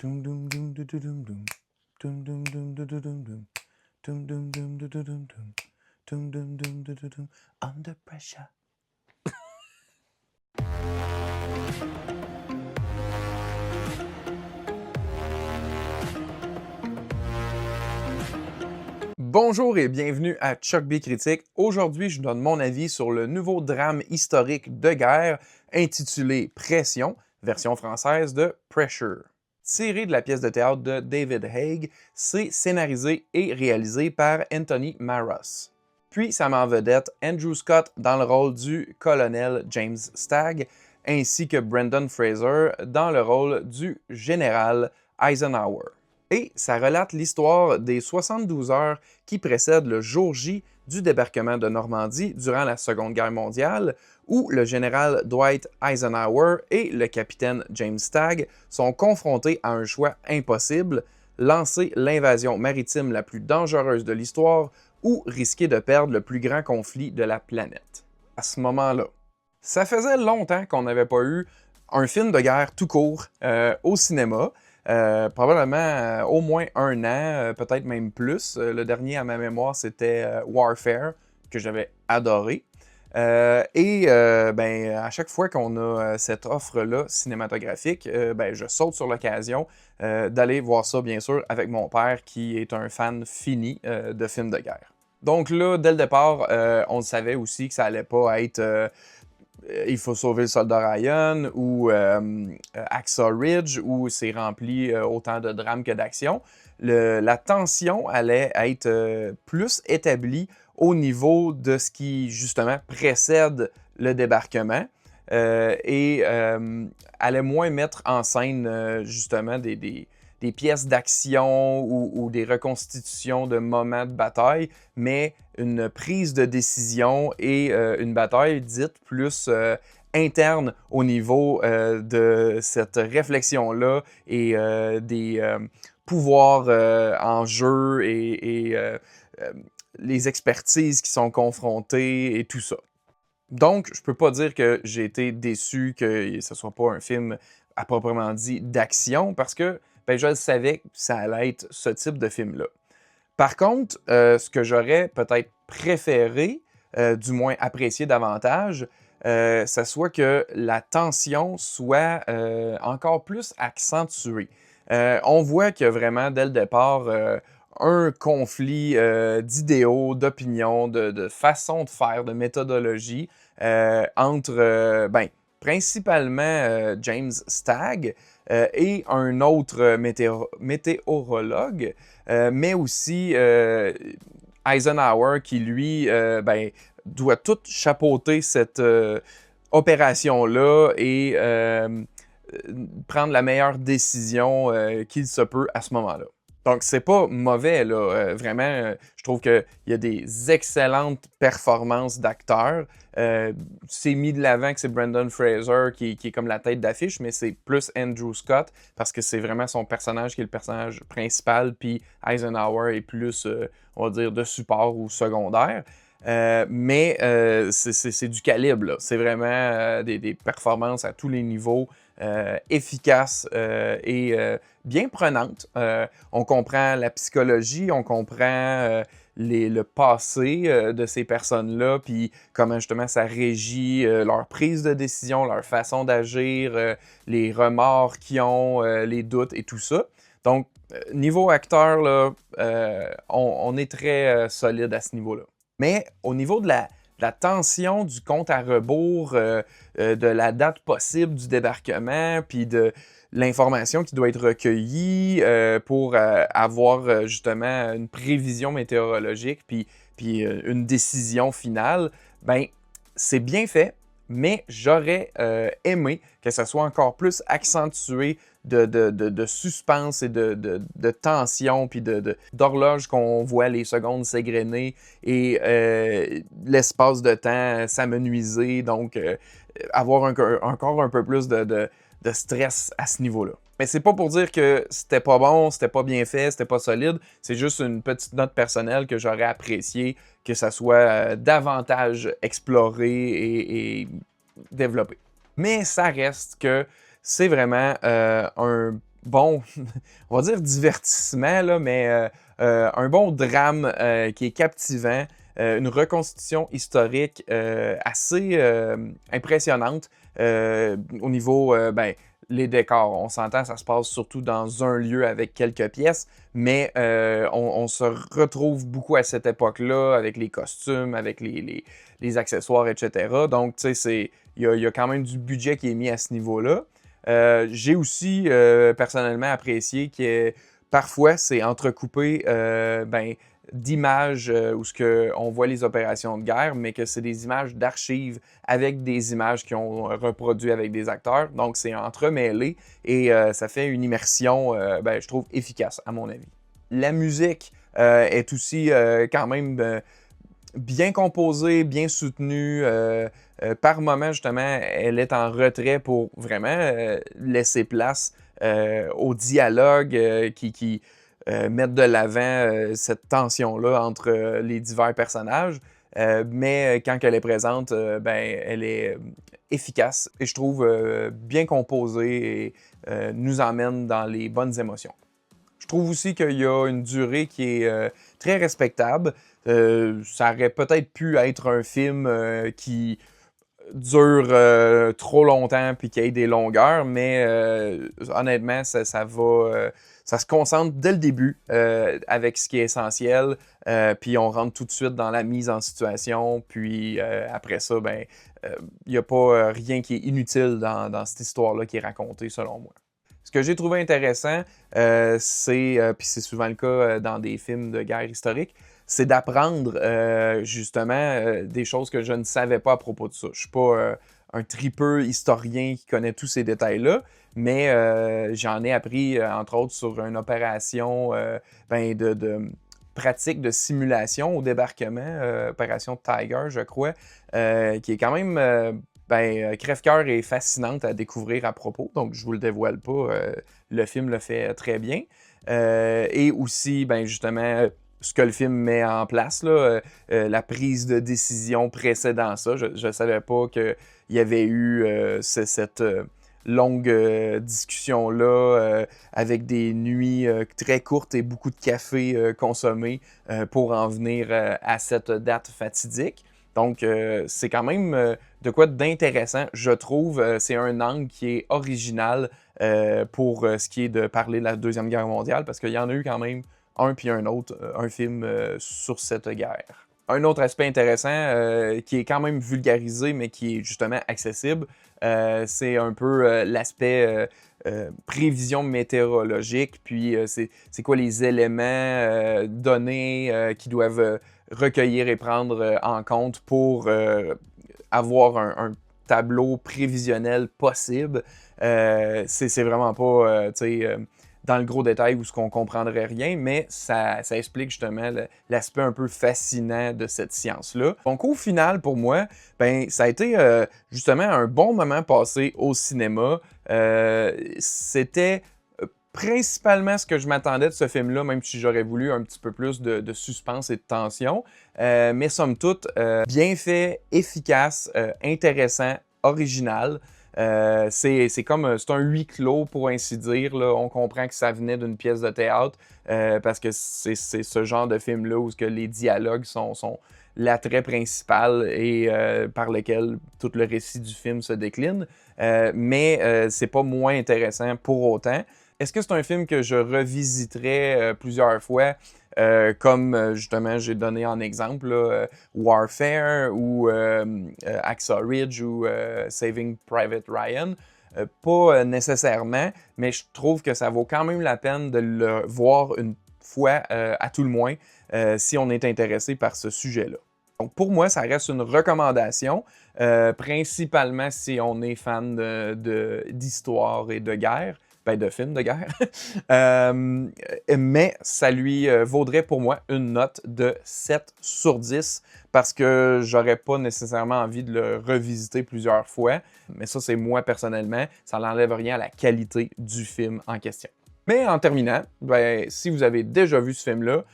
Dum dum dum dum dum dum dum. Dum dum dum dum dum dum dum. Dum dum dum dum dum dum dum. Dum dum dum dum dum dum. Under pressure. Bonjour et bienvenue à Chuck B Critique. Aujourd'hui, je vous donne mon avis sur le nouveau drame historique de guerre intitulé Pression, version française de Pressure. Tiré de la pièce de théâtre de David Haig, c'est scénarisé et réalisé par Anthony Maros. Puis ça met en vedette Andrew Scott dans le rôle du colonel James Stagg, ainsi que Brendan Fraser dans le rôle du général Eisenhower. Et ça relate l'histoire des 72 heures qui précèdent le jour J du débarquement de Normandie durant la Seconde Guerre mondiale, où le général Dwight Eisenhower et le capitaine James Stagg sont confrontés à un choix impossible, lancer l'invasion maritime la plus dangereuse de l'histoire ou risquer de perdre le plus grand conflit de la planète. À ce moment-là, ça faisait longtemps qu'on n'avait pas eu un film de guerre tout court au cinéma. Probablement au moins un an, peut-être même plus. Le dernier à ma mémoire, c'était Warfare, que j'avais adoré. À chaque fois qu'on a cette offre-là cinématographique, je saute sur l'occasion d'aller voir ça, bien sûr, avec mon père, qui est un fan fini de films de guerre. Donc là, dès le départ, on savait aussi que ça allait pas être il faut sauver le soldat Ryan ou Hacksaw Ridge, où c'est rempli autant de drames que d'action. La tension allait être plus établie au niveau de ce qui, justement, précède le débarquement et allait moins mettre en scène, justement, des pièces d'action ou des reconstitutions de moments de bataille, mais une prise de décision et une bataille dite plus interne au niveau de cette réflexion-là et des pouvoirs en jeu et les expertises qui sont confrontées et tout ça. Donc, je peux pas dire que j'ai été déçu que ce soit pas un film à proprement dit d'action parce que je savais que ça allait être ce type de film-là. Par contre, ce que j'aurais peut-être préféré, du moins apprécié davantage, ça soit que la tension soit encore plus accentuée. On voit qu'il y a vraiment, dès le départ, un conflit d'idéaux, d'opinions, de façon de faire, de méthodologie entre, principalement James Stagg et un autre météorologue, mais aussi Eisenhower qui, lui, doit tout chapeauter cette opération-là et prendre la meilleure décision qu'il se peut à ce moment-là. Donc, c'est pas mauvais, là. Vraiment, je trouve qu'il y a des excellentes performances d'acteurs. C'est mis de l'avant que c'est Brendan Fraser qui est comme la tête d'affiche, mais c'est plus Andrew Scott parce que c'est vraiment son personnage qui est le personnage principal, puis Eisenhower est plus, on va dire, de support ou secondaire. C'est du calibre, là. C'est vraiment des performances à tous les niveaux, efficaces et bien prenantes. On comprend la psychologie, on comprend le passé de ces personnes-là, puis comment justement ça régit leur prise de décision, leur façon d'agir, les remords qu'ils ont, les doutes et tout ça. Donc, niveau acteur, là, on est très solide à ce niveau-là. Mais au niveau de la tension du compte à rebours, de la date possible du débarquement, puis de l'information qui doit être recueillie pour avoir justement une prévision météorologique, puis une décision finale, c'est bien fait, mais j'aurais aimé que ça soit encore plus accentué de suspense et de tension, puis d'horloge qu'on voit les secondes s'égrener et l'espace de temps s'amenuiser, donc avoir encore un peu plus de stress à ce niveau-là. Mais c'est pas pour dire que c'était pas bon, c'était pas bien fait, c'était pas solide, c'est juste une petite note personnelle que j'aurais apprécié que ça soit davantage exploré et développé. Mais ça reste que c'est vraiment un bon, on va dire divertissement, là, mais un bon drame qui est captivant, une reconstitution historique assez impressionnante au niveau, ben, les décors. On s'entend, ça se passe surtout dans un lieu avec quelques pièces, mais on se retrouve beaucoup à cette époque-là avec les costumes, avec les accessoires, etc. Donc, tu sais, il y a quand même du budget qui est mis à ce niveau-là. J'ai aussi personnellement apprécié que parfois c'est entrecoupé ben, d'images où on voit les opérations de guerre, mais que c'est des images d'archives avec des images qui ont reproduit avec des acteurs. Donc c'est entremêlé et ça fait une immersion, ben, je trouve, efficace à mon avis. La musique est aussi quand même bien composée, bien soutenue. Par moment, justement, elle est en retrait pour vraiment laisser place au dialogue qui mettent de l'avant cette tension-là entre les divers personnages. Mais quand elle est présente, ben, elle est efficace et je trouve bien composée et nous emmène dans les bonnes émotions. Je trouve aussi qu'il y a une durée qui est très respectable. Ça aurait peut-être pu être un film qui dure trop longtemps puis qu'il y ait des longueurs, mais honnêtement, ça va. Ça se concentre dès le début avec ce qui est essentiel, puis on rentre tout de suite dans la mise en situation, puis après ça, ben, il n'y a pas rien qui est inutile dans cette histoire-là qui est racontée, selon moi. Ce que j'ai trouvé intéressant, puis c'est souvent le cas dans des films de guerre historique, c'est d'apprendre justement des choses que je ne savais pas à propos de ça. Je suis pas un tripeux historien qui connaît tous ces détails-là, mais j'en ai appris, entre autres, sur une opération ben, de pratique de simulation au débarquement, opération Tiger, je crois, qui est quand même ben, crève-cœur et fascinante à découvrir à propos. Donc, je vous le dévoile pas. Le film le fait très bien. Et aussi, ben, justement, ce que le film met en place, là, la prise de décision précédant ça. Je ne savais pas qu'il y avait eu cette longue discussion-là avec des nuits très courtes et beaucoup de café consommé pour en venir à cette date fatidique. Donc, c'est quand même de quoi d'intéressant, je trouve. C'est un angle qui est original pour ce qui est de parler de la Deuxième Guerre mondiale, parce qu'il y en a eu quand même un puis un autre, un film sur cette guerre. Un autre aspect intéressant qui est quand même vulgarisé, mais qui est justement accessible, c'est un peu l'aspect prévision météorologique, puis c'est quoi les éléments donnés qui doivent recueillir et prendre en compte pour avoir un tableau prévisionnel possible. C'est vraiment pas, dans le gros détail où ce qu'on comprendrait rien, mais ça explique justement l'aspect un peu fascinant de cette science-là. Donc au final, pour moi, ben ça a été justement un bon moment passé au cinéma. C'était principalement ce que je m'attendais de ce film-là, même si j'aurais voulu un petit peu plus de suspense et de tension. Mais somme toute, bien fait, efficace, intéressant, original. C'est comme c'est un huis clos pour ainsi dire. Là. On comprend que ça venait d'une pièce de théâtre parce que c'est ce genre de film-là où que les dialogues sont l'attrait principal et par lequel tout le récit du film se décline. Mais c'est pas moins intéressant pour autant. Est-ce que c'est un film que je revisiterais plusieurs fois? Comme justement j'ai donné en exemple là, Warfare ou Hacksaw Ridge ou Saving Private Ryan. Pas nécessairement, mais je trouve que ça vaut quand même la peine de le voir une fois à tout le moins si on est intéressé par ce sujet-là. Donc pour moi, ça reste une recommandation, principalement si on est fan d'histoire et de guerre. Ben, de films de guerre. Mais ça lui vaudrait pour moi une note de 7 sur 10 parce que j'aurais pas nécessairement envie de le revisiter plusieurs fois. Mais ça, c'est moi personnellement. Ça n'enlève rien à la qualité du film en question. Mais en terminant, ben, si vous avez déjà vu ce film-là,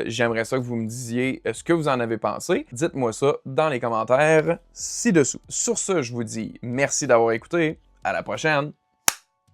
j'aimerais ça que vous me disiez ce que vous en avez pensé. Dites-moi ça dans les commentaires ci-dessous. Sur ce, je vous dis merci d'avoir écouté. À la prochaine!